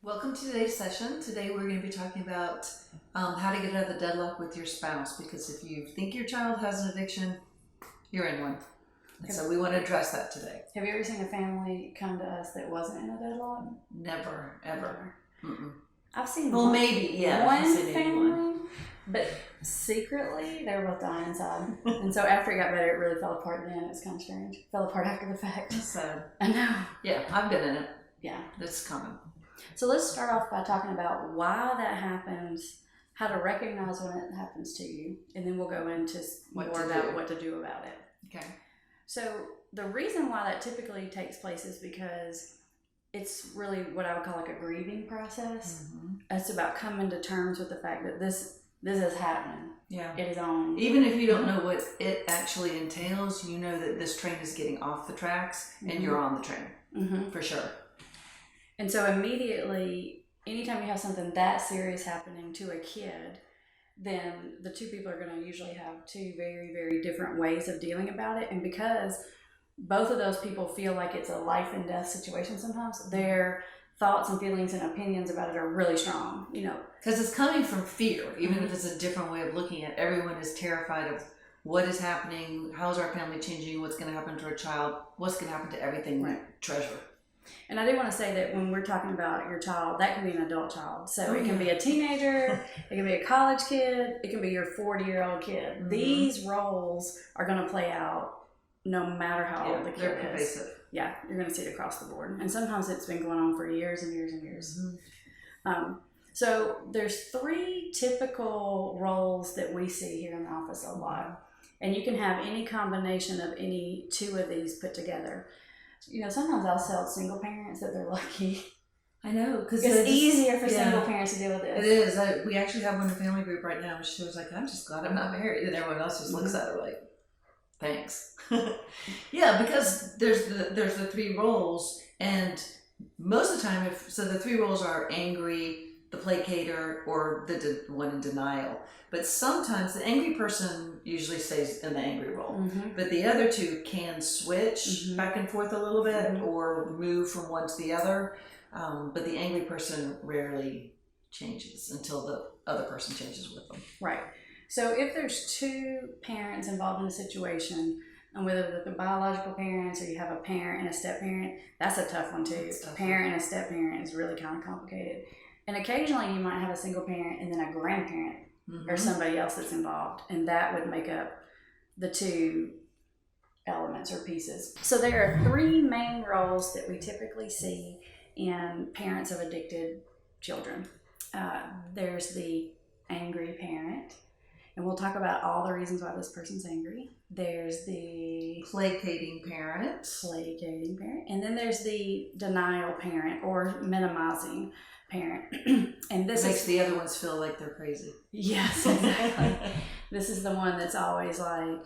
Welcome to today's session. Today we're going to be talking about how to get out of the deadlock with your spouse, because if you think your child has an addiction, you're in one. And so we want to address that today. Have you ever seen a family come to us that wasn't in a deadlock? Never, ever. Mm-mm. I've seen well, maybe, yeah. one family, but secretly they were both dying inside. And so after it got better, it really fell apart then. It was kind of strange. Fell apart after the fact. That's sad. I know. Yeah, I've been in it. Yeah. That's common. So let's start off by talking about why that happens, how to recognize when it happens to you, and then we'll go into more about what to do about it. Okay. So the reason why that typically takes place is because it's really what I would call like a grieving process. Mm-hmm. It's about coming to terms with the fact that this is happening. Yeah. It is on. Even if you don't know what it actually entails, you know that this train is getting off the tracks and you're on the train. For sure. And so immediately, anytime you have something that serious happening to a kid, then the two people are going to usually have two very, very different ways of dealing about it. And because both of those people feel like it's a life and death situation sometimes, their thoughts and feelings and opinions about it are really strong, you know. Because it's coming from fear, even if it's a different way of looking at it. Everyone is terrified of what is happening, how's our family changing, what's going to happen to our child, what's going to happen to everything we treasure. And I do want to say that when we're talking about your child, that can be an adult child. So it can be a teenager, it can be a college kid, it can be your 40-year-old kid. Mm-hmm. These roles are going to play out no matter how old the kid is. Pervasive. Yeah, you're going to see it across the board. And sometimes it's been going on for years and years and years. Mm-hmm. So there's three typical roles that we see here in the office a lot. And you can have any combination of any two of these put together. You know, sometimes I'll tell single parents that they're lucky. I know, because it's easier for single parents to deal with this. It is. We actually have one in the family group right now. She was like, "I'm just glad I'm not married," and everyone else just looks at her like, "Thanks." Yeah, because there's the three roles, and most of the time, the three roles are angry, the placater, or the one in denial. But sometimes the angry person usually stays in the angry role. Mm-hmm. But the other two can switch back and forth a little bit or move from one to the other. But the angry person rarely changes until the other person changes with them. Right. So if there's two parents involved in a situation, and whether they're biological parents or you have a parent and a step-parent, that's a tough one too. A parent and a step-parent is really kind of complicated. And occasionally you might have a single parent and then a grandparent or somebody else that's involved, and that would make up the two elements or pieces. So there are three main roles that we typically see in parents of addicted children. There's the angry parent, and we'll talk about all the reasons why this person's angry. There's the placating parent. And then there's the denial parent or minimizing parent. And this makes the other ones feel like they're crazy. Yes, exactly. This is the one that's always like,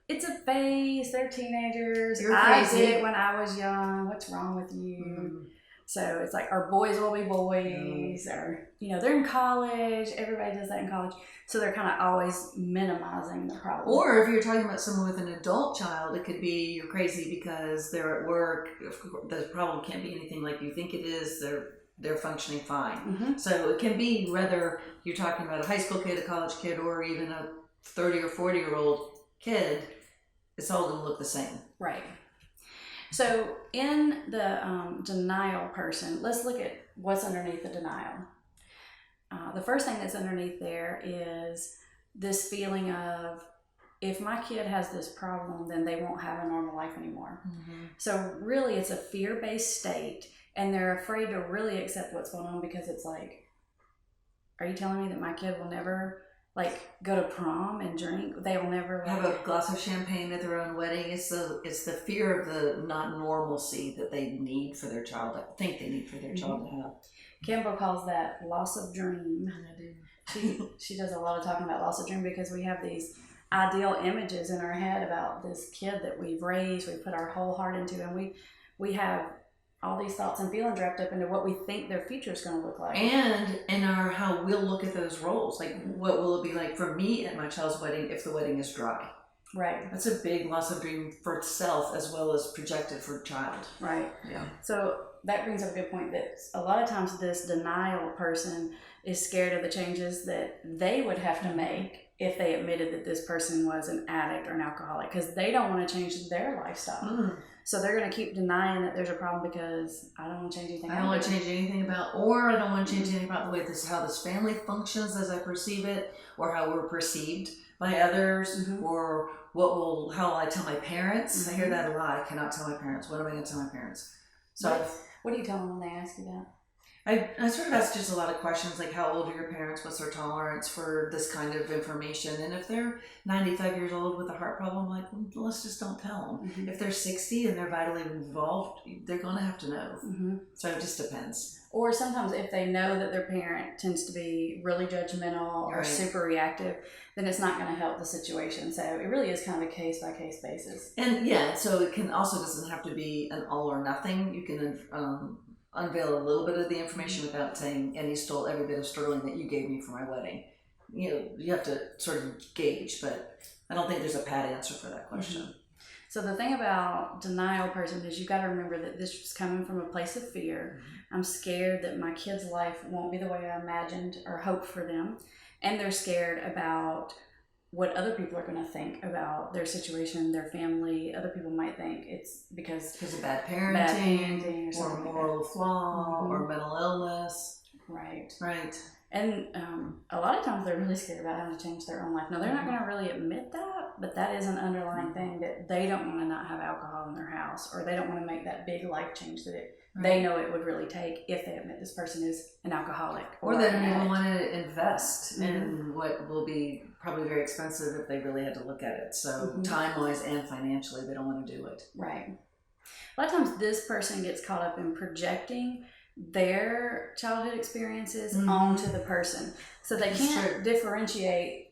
it's a phase, they're teenagers. I did it when I was young. What's wrong with you? Mm. So it's like, our boys will be boys, or, you know, they're in college. Everybody does that in college. So they're kind of always minimizing the problem. Or if you're talking about someone with an adult child, it could be you're crazy because they're at work. The problem can't be anything like you think it is. They're functioning fine. Mm-hmm. So it can be whether you're talking about a high school kid, a college kid, or even a 30 or 40-year-old kid, it's all going to look the same. Right. So in the denial person, let's look at what's underneath the denial. The first thing that's underneath there is this feeling of, if my kid has this problem, then they won't have a normal life anymore. Mm-hmm. So really it's a fear-based state, and they're afraid to really accept what's going on because it's like, are you telling me that my kid will never go to prom and drink? They will never have a glass of champagne at their own wedding. It's the fear of the not normalcy that they need for their child. I think they need for their child to have. Campbell calls that loss of dream. She does a lot of talking about loss of dream because we have these ideal images in our head about this kid that we've raised, we put our whole heart into, and we have all these thoughts and feelings wrapped up into what we think their future is going to look like. And in how we'll look at those roles. Like, what will it be like for me at my child's wedding if the wedding is dry? Right. That's a big loss of dream for itself as well as projected for the child. Right. Yeah. So that brings up a good point that a lot of times this denial person is scared of the changes that they would have to make if they admitted that this person was an addict or an alcoholic, because they don't want to change their lifestyle. So they're going to keep denying that there's a problem because I don't want to change anything. I don't want to change anything about, or I don't want to change anything about the way how this family functions as I perceive it, or how we're perceived by others, or how will I tell my parents? I hear that a lot. I cannot tell my parents. What am I going to tell my parents? So what do you tell them when they ask you that? I sort of ask just a lot of questions like, how old are your parents? What's their tolerance for this kind of information? And if they're 95 years old with a heart problem, like, well, let's just don't tell them. If they're 60 and they're vitally involved, they're going to have to know. So it just depends. Or sometimes if they know that their parent tends to be really judgmental or super reactive, then it's not going to help the situation. So it really is kind of a case-by-case basis. And so it can also doesn't have to be an all or nothing. You can unveil a little bit of the information without saying, and you stole every bit of sterling that you gave me for my wedding. You have to sort of gauge, but I don't think there's a pat answer for that question. So the thing about denial person is you've got to remember that this is coming from a place of fear. I'm scared that my kid's life won't be the way I imagined or hoped for them. And they're scared about what other people are going to think about their situation, their family. Other people might think it's because of bad parenting or moral flaw or mental illness. Right. And a lot of times they're really scared about having to change their own life. Now, they're not going to really admit that, but that is an underlying thing that they don't want to not have alcohol in their house, or they don't want to make that big life change that they know it would really take if they admit this person is an alcoholic. Or they don't even want to invest in what will be probably very expensive if they really had to look at it. So time-wise and financially, they don't want to do it. Right. A lot of times this person gets caught up in projecting their childhood experiences onto the person. So they can't differentiate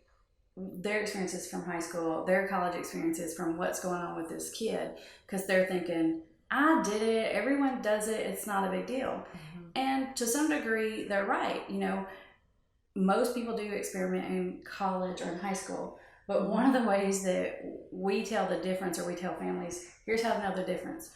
their experiences from high school, their college experiences from what's going on with this kid, because they're thinking, I did it, everyone does it, it's not a big deal. And to some degree, they're right. Most people do experiment in college or in high school, but one of the ways that we tell the difference, or we tell families, here's how to know the difference.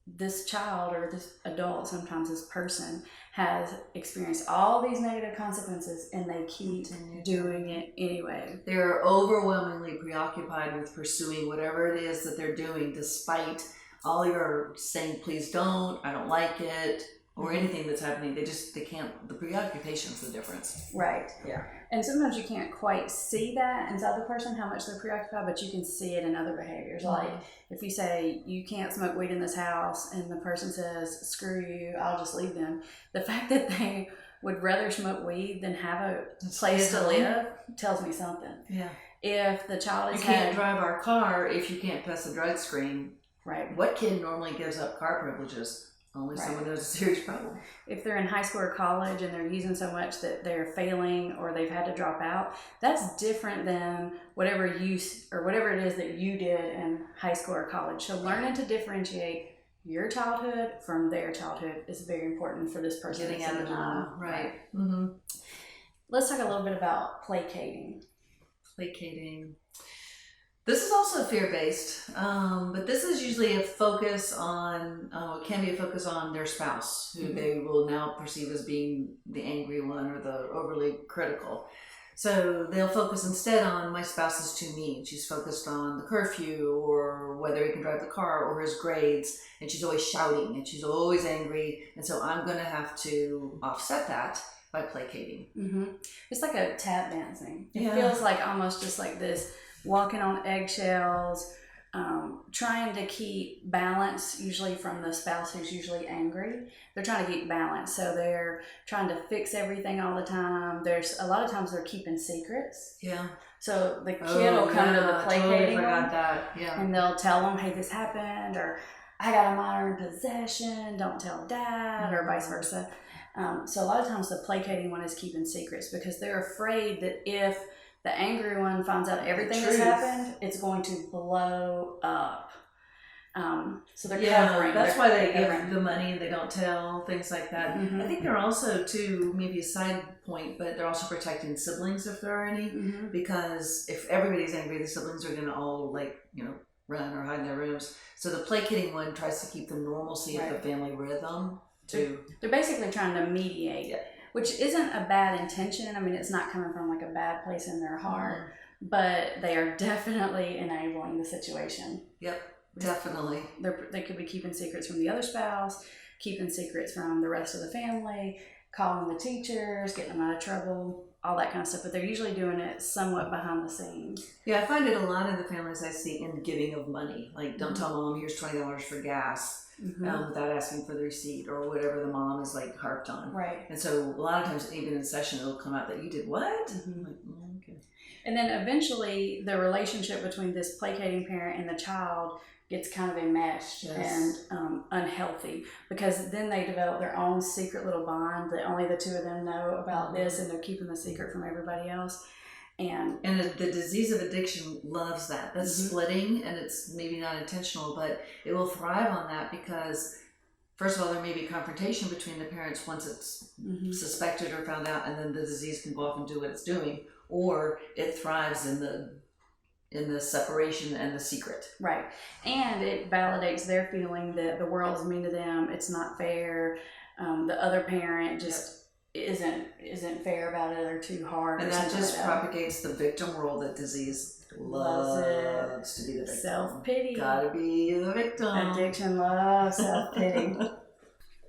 This child or this adult, sometimes this person, has experienced all these negative consequences and they keep doing it anyway. They're overwhelmingly preoccupied with pursuing whatever it is that they're doing, despite all your saying, please don't, I don't like it, or anything that's happening. They can't, the preoccupation's the difference. Right. Yeah. And sometimes you can't quite see that inside the person, how much they're preoccupied, but you can see it in other behaviors. Like if you say, you can't smoke weed in this house, and the person says, screw you, I'll just leave them. The fact that they would rather smoke weed than have a place to live tells me something. Yeah. If the child is you can't drive our car if you can't pass the drug screen. Right. What kid normally gives up car privileges? Only someone who has a serious problem. If they're in high school or college and they're using so much that they're failing or they've had to drop out, that's different than whatever use or whatever it is that you did in high school or college. So learning to differentiate your childhood from their childhood is very important for this person. Getting out of denial. Right. Let's talk a little bit about placating. This is also fear-based, but this is usually a focus on, it can be a focus on their spouse, who they will now perceive as being the angry one or the overly critical. So they'll focus instead on, my spouse is too mean. She's focused on the curfew or whether he can drive the car or his grades, and she's always shouting and she's always angry, and so I'm going to have to offset that by placating. It's like a tap dancing. It feels like almost just like this, walking on eggshells, trying to keep balance, usually from the spouse who's usually angry. They're trying to keep balance, so they're trying to fix everything all the time. There's a lot of times they're keeping secrets. So the kid will come to the placating and they'll tell them, hey, this happened, or I got a minor in possession, don't tell dad, or vice versa. So a lot of times the placating one is keeping secrets because they're afraid that if the angry one finds out everything that's happened, it's going to blow up. So they're covering. That's why they give the money and they don't tell, things like that. I think they're also, too, maybe a side point, but they're also protecting siblings if there are any, because if everybody's angry, the siblings are going to all, run or hide in their rooms. So the placating one tries to keep the normalcy of the family rhythm. They're basically trying to mediate, which isn't a bad intention. I mean, it's not coming from like a bad place in their heart, but they are definitely enabling the situation. Yep, definitely. They could be keeping secrets from the other spouse, keeping secrets from the rest of the family, calling the teachers, getting them out of trouble, all that kind of stuff. But they're usually doing it somewhat behind the scenes. Yeah, I find it a lot in the families I see in giving of money. Like, don't tell mom, here's $20 for gas. Without asking for the receipt or whatever the mom is like harped on. Right. And so a lot of times, even in session, it'll come out that you did what? I'm like, okay. And then eventually the relationship between this placating parent and the child gets kind of enmeshed and unhealthy, because then they develop their own secret little bond that only the two of them know about this, and they're keeping the secret from everybody else. And the disease of addiction loves that. That's splitting, and it's maybe not intentional, but it will thrive on that because, first of all, there may be confrontation between the parents once it's suspected or found out, and then the disease can go off and do what it's doing, or it thrives in the separation and the secret. Right. And it validates their feeling that the world's mean to them, it's not fair, the other parent just isn't fair about it, or too hard, and that just propagates the victim role that disease loves to be the victim. Self-pity. Gotta be the victim. Addiction loves self-pity. All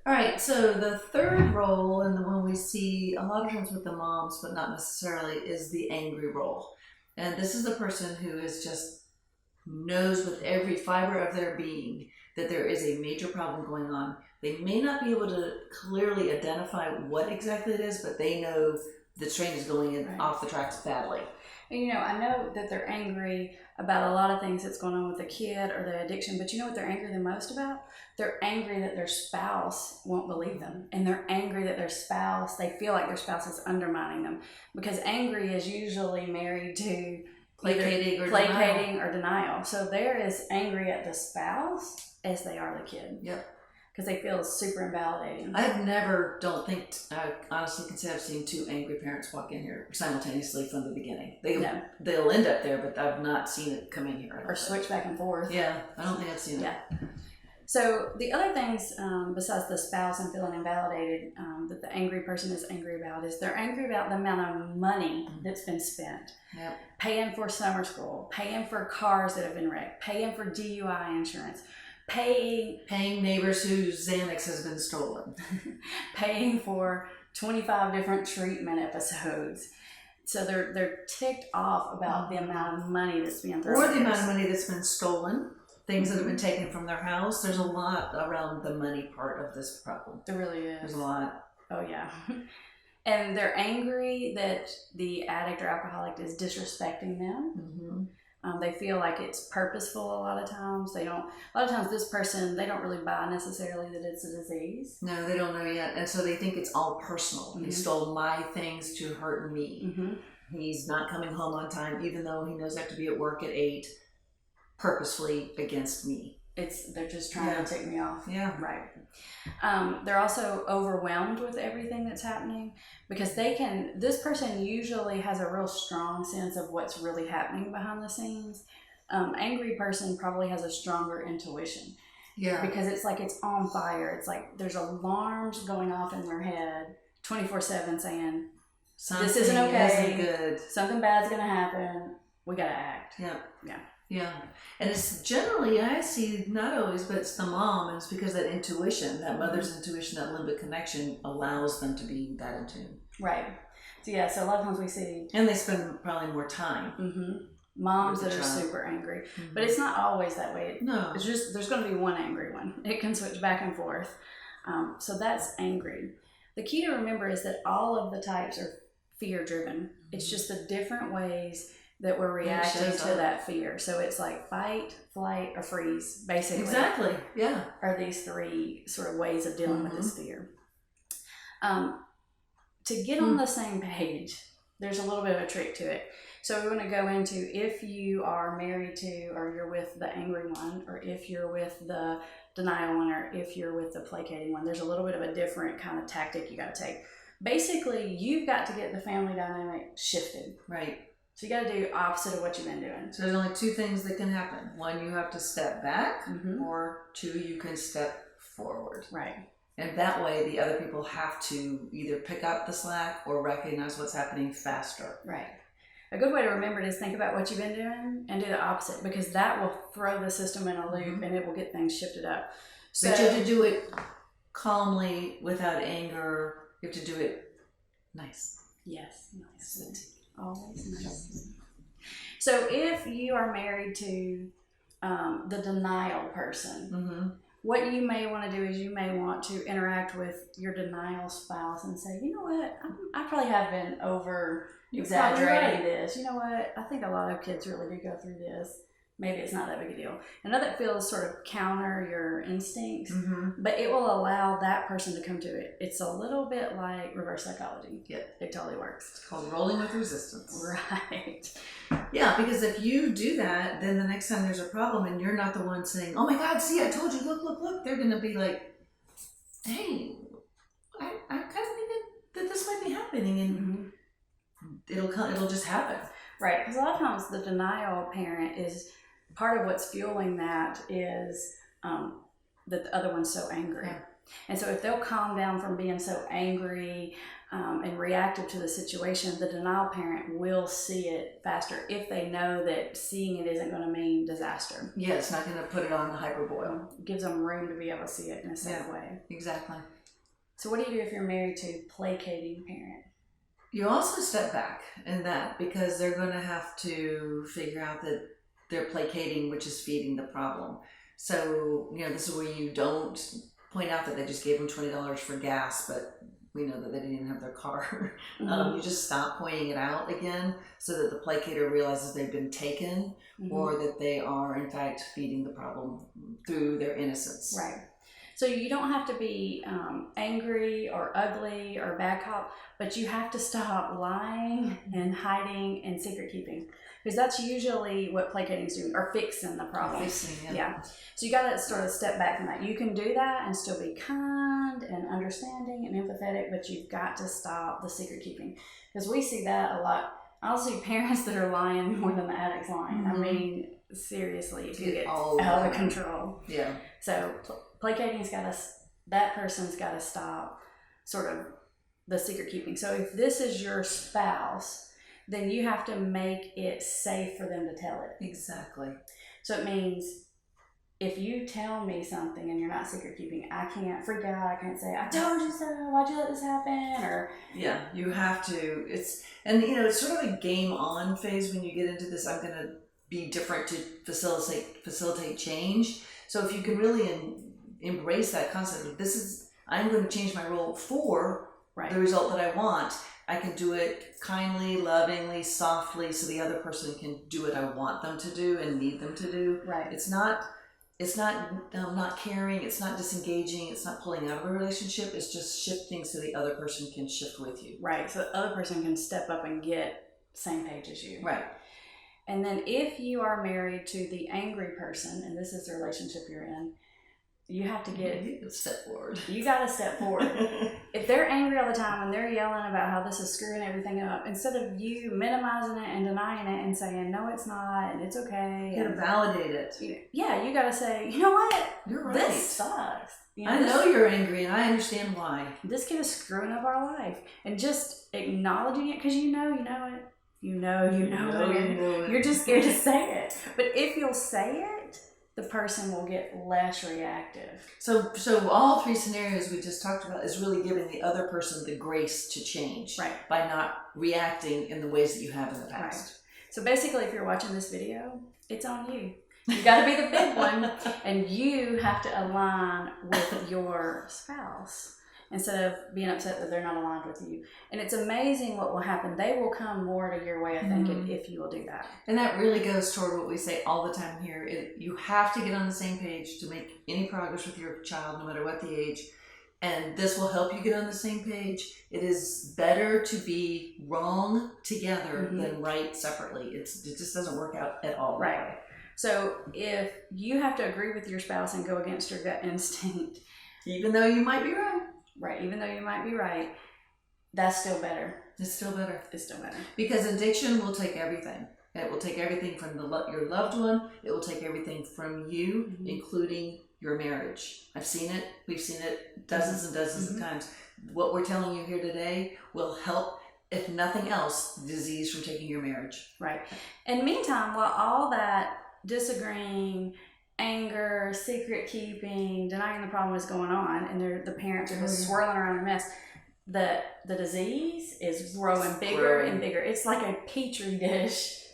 right, so the third role, and the one we see a lot of times with the moms, but not necessarily, is the angry role. And this is the person who is just knows with every fiber of their being that there is a major problem going on. They may not be able to clearly identify what exactly it is, but they know the train is going off the tracks badly. And I know that they're angry about a lot of things that's going on with the kid or the addiction, but you know what they're angry the most about? They're angry that their spouse won't believe them. And they're angry that they feel like their spouse is undermining them. Because angry is usually married to placating or denial. So they're as angry at the spouse as they are the kid. Yep. Because they feel super invalidating. I honestly can say I've seen two angry parents walk in here simultaneously from the beginning. They'll end up there, but I've not seen it come in here. Or switch back and forth. Yeah, I don't think I've seen it. Yeah. So the other things, besides the spouse and feeling invalidated, that the angry person is angry about is they're angry about the amount of money that's been spent. Yep. Paying for summer school, paying for cars that have been wrecked, paying for DUI insurance, paying neighbors whose Xanax has been stolen, paying for 25 different treatment episodes. So they're ticked off about the amount of money that's being thrown. Or the amount of money that's been stolen, things that have been taken from their house. There's a lot around the money part of this problem. There really is. There's a lot. Oh yeah. And they're angry that the addict or alcoholic is disrespecting them. They feel like it's purposeful a lot of times. A lot of times this person, they don't really buy necessarily that it's a disease. No, they don't know yet. And so they think it's all personal. He stole my things to hurt me. He's not coming home on time, even though he knows I have to be at work at 8, purposefully against me. They're just trying to tick me off. Yeah. Right. They're also overwhelmed with everything that's happening, because this person usually has a real strong sense of what's really happening behind the scenes. Angry person probably has a stronger intuition. Yeah. Because it's like it's on fire. It's like there's alarms going off in their head 24/7 saying, this isn't okay. Good. Something bad's going to happen. We got to act. Yeah. Yeah. Yeah. And it's generally, I see, not always, but it's the mom, and it's because that intuition, that mother's intuition, that limbic connection allows them to be that in tune. Right. So yeah, so a lot of times we see... And they spend probably more time. Moms that are super angry. But it's not always that way. No. It's just, there's going to be one angry one. It can switch back and forth. So that's angry. The key to remember is that all of the types are fear-driven. It's just the different ways that we're reacting to that fear. So it's like fight, flight, or freeze, basically. Exactly, yeah. Are these three sort of ways of dealing with this fear. To get on the same page, there's a little bit of a trick to it. So we want to go into, if you are married to, or you're with the angry one, or if you're with the denial one, or if you're with the placating one, there's a little bit of a different kind of tactic you got to take. Basically, you've got to get the family dynamic shifted. Right. So you got to do opposite of what you've been doing. So there's only two things that can happen. One, you have to step back, or two, you can step forward. Right. And that way the other people have to either pick up the slack or recognize what's happening faster. Right. A good way to remember it is think about what you've been doing and do the opposite, because that will throw the system in a loop and it will get things shifted up. So but you have to do it calmly, without anger. You have to do it nice. Yes, nice. Always nice. So if you are married to the denial person, what you may want to do is you may want to interact with your denial spouse and say, you know what, I probably have been over exaggerating this. You know what, I think a lot of kids really do go through this. Maybe it's not that big a deal. I know that feels sort of counter your instincts, but it will allow that person to come to it. It's a little bit like reverse psychology. Yeah. It totally works. It's called rolling with resistance. Right. Yeah, because if you do that, then the next time there's a problem and you're not the one saying, oh my God, see, I told you, look, they're going to be like, hey, I kind of think that this might be happening, and it'll just happen. Right, because a lot of times the denial parent is part of what's fueling that is that the other one's so angry. Yeah. And so if they'll calm down from being so angry and reactive to the situation, the denial parent will see it faster if they know that seeing it isn't going to mean disaster. Yeah, it's not going to put it on the hyperboil. It gives them room to be able to see it in a safe way. Exactly. So what do you do if you're married to a placating parent? You also step back in that, because they're going to have to figure out that they're placating, which is feeding the problem. So, this is where you don't point out that they just gave them $20 for gas, but we know that they didn't even have their car. You just stop pointing it out again, so that the placater realizes they've been taken, or that they are in fact feeding the problem through their innocence. Right. So you don't have to be angry or ugly or bad cop, but you have to stop lying and hiding and secret keeping, because that's usually what placating is doing, or fixing the problem. Yeah. So you got to sort of step back from that. You can do that and still be kind and understanding and empathetic, but you've got to stop the secret keeping, because we see that a lot. I'll see parents that are lying more than the addict's lying. I mean, seriously, it can get out of control. Yeah. So placating's that person's got to stop sort of the secret keeping. So if this is your spouse, then you have to make it safe for them to tell it. Exactly. So it means if you tell me something and you're not secret keeping, I can't freak out. I can't say, I told you so. Why'd you let this happen? Or you have to. It's sort of a game on phase when you get into this. I'm going to be different to facilitate change. So if you can really embrace that concept of I'm going to change my role for the result that I want. I can do it kindly, lovingly, softly, so the other person can do what I want them to do and need them to do. Right. It's not not caring. It's not disengaging. It's not pulling out of a relationship. It's just shifting so the other person can shift with you. Right. So the other person can step up and get same page as you. Right. And then if you are married to the angry person, and this is the relationship you're in, you have to step forward. You got to step forward. If they're angry all the time and they're yelling about how this is screwing everything up, instead of you minimizing it and denying it and saying, no, it's not, and it's okay. You got to validate it. You got to say, you know what? You're right. This sucks. I know you're angry and I understand why. This kid is screwing up our life. And just acknowledging it, because you know it. You know it. You're just scared to say it. But if you'll say it, the person will get less reactive. So all three scenarios we just talked about is really giving the other person the grace to change, by not reacting in the ways that you have in the past. Right. So basically, if you're watching this video, it's on you. You got to be the big one, and you have to align with your spouse instead of being upset that they're not aligned with you. And it's amazing what will happen. They will come more to your way of thinking if you will do that. And that really goes toward what we say all the time here. You have to get on the same page to make any progress with your child, no matter what the age. And this will help you get on the same page. It is better to be wrong together than right separately. It just doesn't work out at all. Right. So if you have to agree with your spouse and go against your gut instinct, even though you might be right. Right, even though you might be right, that's still better. It's still better. It's still better. Because addiction will take everything. It will take everything from your loved one. It will take everything from you, including your marriage. I've seen it. We've seen it dozens and dozens of times. What we're telling you here today will help, if nothing else, disease from taking your marriage. Right. And meantime, while all that disagreeing, anger, secret keeping, denying the problem is going on, and the parents are just swirling around a mess, the disease is growing bigger and bigger. It's like a petri dish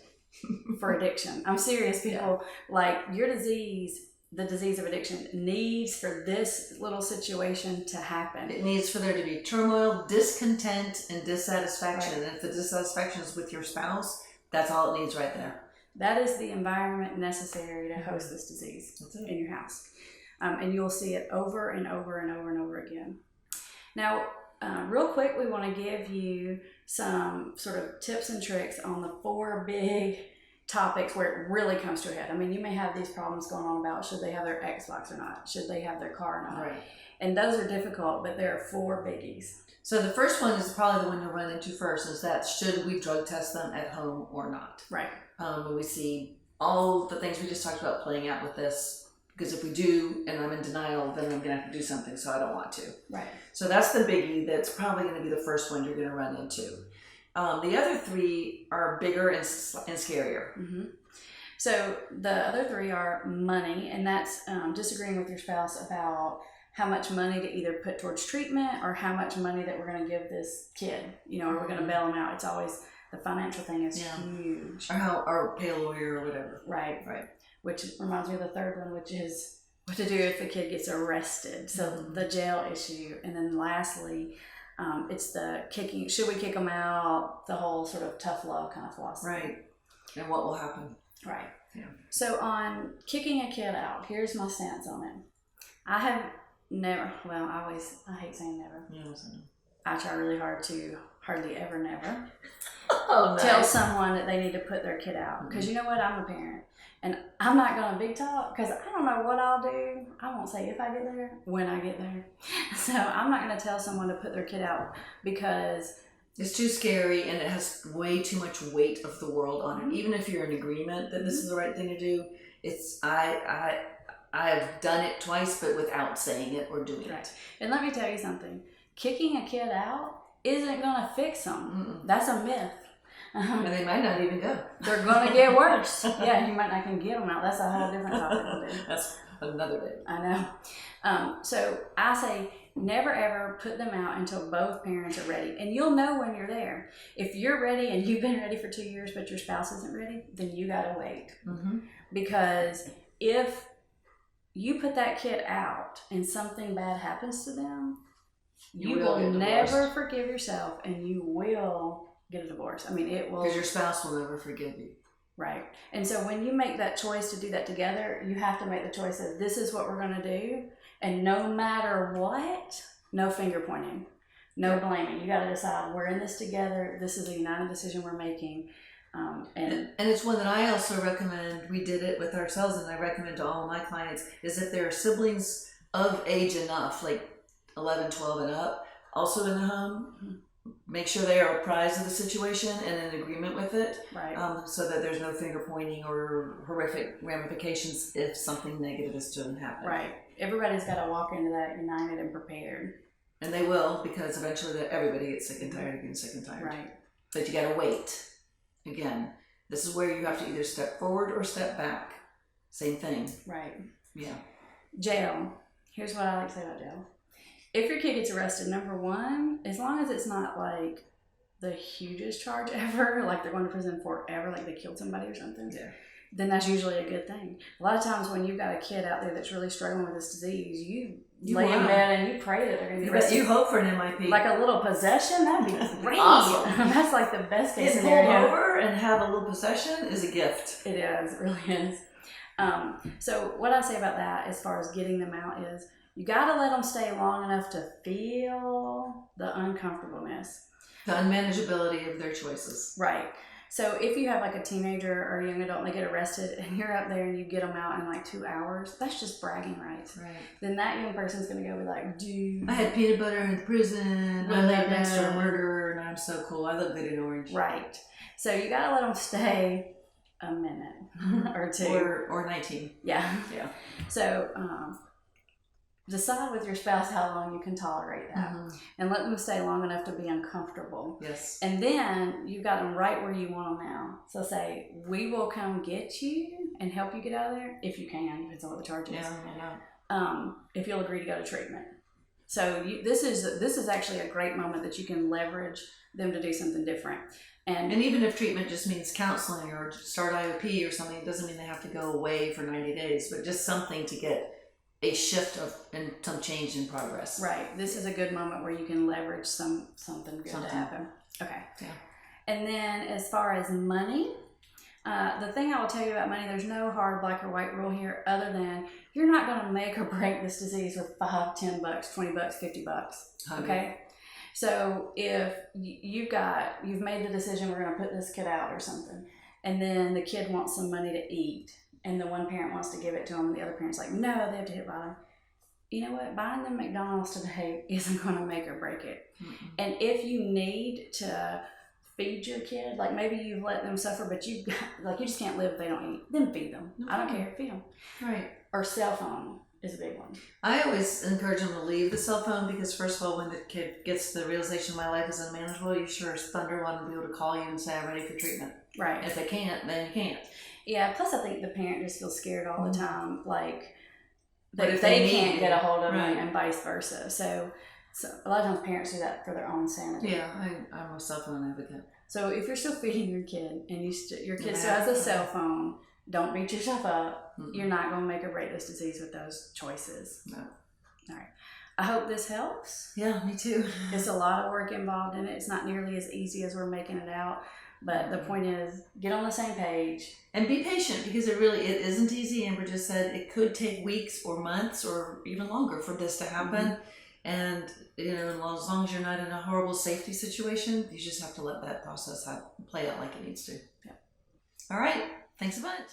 for addiction. I'm serious, people. Like, your disease, the disease of addiction, needs for this little situation to happen. It needs for there to be turmoil, discontent, and dissatisfaction. And if the dissatisfaction is with your spouse, that's all it needs right there. That is the environment necessary to host this disease in your house. And you'll see it over and over and over and over again. Now, real quick, we want to give you some sort of tips and tricks on the 4 big topics where it really comes to a head. I mean, you may have these problems going on about should they have their Xbox or not, should they have their car or not. Right. And those are difficult, but there are 4 biggies. So the first one is probably the one you'll run into first, is that should we drug test them at home or not? Right. When we see all the things we just talked about playing out with this, because if we do and I'm in denial, then I'm going to have to do something, so I don't want to. Right. So that's the biggie. That's probably going to be the first one you're going to run into. The other 3 are bigger and scarier. Mm-hmm. So the other 3 are money, and that's disagreeing with your spouse about how much money to either put towards treatment or how much money that we're going to give this kid. You know, are we going to bail him out? It's always, the financial thing is huge. Or pay a lawyer or whatever. Right. Which reminds me of the third one, which is what to do if the kid gets arrested. So the jail issue. And then lastly, it's the kicking. Should we kick them out? The whole sort of tough love kind of philosophy. Right. And what will happen. Right. Yeah. So on kicking a kid out, here's my stance on it. I have never, I hate saying never. Yes. I try really hard to hardly ever never tell someone that they need to put their kid out. Because you know what? I'm a parent. And I'm not going to big talk because I don't know what I'll do. I won't say if I get there, when I get there. So I'm not going to tell someone to put their kid out because it's too scary and it has way too much weight of the world on it. Even if you're in agreement that this is the right thing to do, it's I've done it twice, but without saying it or doing it. And let me tell you something. Kicking a kid out isn't going to fix them. That's a myth. And they might not even go. They're going to get worse. Yeah, you might not can get them out. That's a whole different topic. That's another day. I know. So I say never ever put them out until both parents are ready. And you'll know when you're there. If you're ready and you've been ready for 2 years, but your spouse isn't ready, then you got to wait. Because if you put that kid out and something bad happens to them, you will never forgive yourself and you will get a divorce. I mean, it will. Because your spouse will never forgive you. Right. And so when you make that choice to do that together, you have to make the choice of this is what we're going to do. And no matter what, no finger pointing, no blaming. You got to decide we're in this together. This is a united decision we're making. And it's one that I also recommend. We did it with ourselves, and I recommend to all of my clients, is if there are siblings of age enough, like 11, 12 and up, also in the home, make sure they are apprised of the situation and in agreement with it, so that there's no finger pointing or horrific ramifications if something negative is to happen. Right. Everybody's got to walk into that united and prepared. And they will, because eventually everybody gets sick and tired of being sick and tired. Right. But you got to wait. Again, this is where you have to either step forward or step back. Same thing. Right. Yeah. Jail. Here's what I like to say about jail. If your kid gets arrested, number one, as long as it's not like the hugest charge ever, like they're going to prison forever, like they killed somebody or something, then that's usually a good thing. A lot of times when you've got a kid out there that's really struggling with this disease, you lay in bed and you pray that they're going to be arrested. You hope for an MIP. Like a little possession, that'd be great. Awesome. That's like the best case Get scenario. pulled over and have a little possession is a gift. It is, it really is. So what I say about that as far as getting them out is you got to let them stay long enough to feel the uncomfortableness. The unmanageability of their choices. Right. So if you have like a teenager or a young adult and they get arrested and you're up there and you get them out in like 2 hours, that's just bragging rights. Right. Then that young person's going to go be like, dude. I had peanut butter in prison. I lived next to a murderer and I'm so cool. I look good in orange. Right. So you got to let them stay a minute or two. Or 19. Yeah. Yeah. So decide with your spouse how long you can tolerate that, and let them stay long enough to be uncomfortable. Yes. And then you've got them right where you want them now. So say, we will come get you and help you get out of there if you can. Depends on what the charge is. Yeah, I know. If you'll agree to go to treatment. So this is actually a great moment that you can leverage them to do something different. And even if treatment just means counseling or start IOP or something, it doesn't mean they have to go away for 90 days, but just something to get a shift and some change in progress. Right. This is a good moment where you can leverage something good to happen. Okay. Yeah. And then as far as money, the thing I will tell you about money, there's no hard black or white rule here other than you're not going to make or break this disease with $5, $10, $20, $50. Okay. So if you've made the decision, we're going to put this kid out or something, and then the kid wants some money to eat, and the one parent wants to give it to them, and the other parent's like, no, they have to hit bottom. You know what? Buying them McDonald's today isn't going to make or break it. And if you need to feed your kid, like maybe you've let them suffer, but you just can't live if they don't eat, then feed them. I don't care, feed them. Right. Or cell phone is a big one. I always encourage them to leave the cell phone because, first of all, when the kid gets the realization my life is unmanageable, you sure as thunder want to be able to call you and say, I'm ready for treatment. Right. If they can't, then you can't. Yeah, plus I think the parent just feels scared all the time, like But if they can't get a hold of right. them and vice versa. So a lot of times parents do that for their own sanity. Yeah, I'm a cell phone advocate. So if you're still feeding your kid and your kid still has a cell phone, don't beat yourself up. You're not going to make or break this disease with those choices. No. All right. I hope this helps. Yeah, me too. It's a lot of work involved in it. It's not nearly as easy as we're making it out. But the point is, get on the same page. And be patient because it isn't easy. Amber just said it could take weeks or months or even longer for this to happen. And, as long as you're not in a horrible safety situation, you just have to let that process play out like it needs to. Yeah. All right. Thanks a bunch.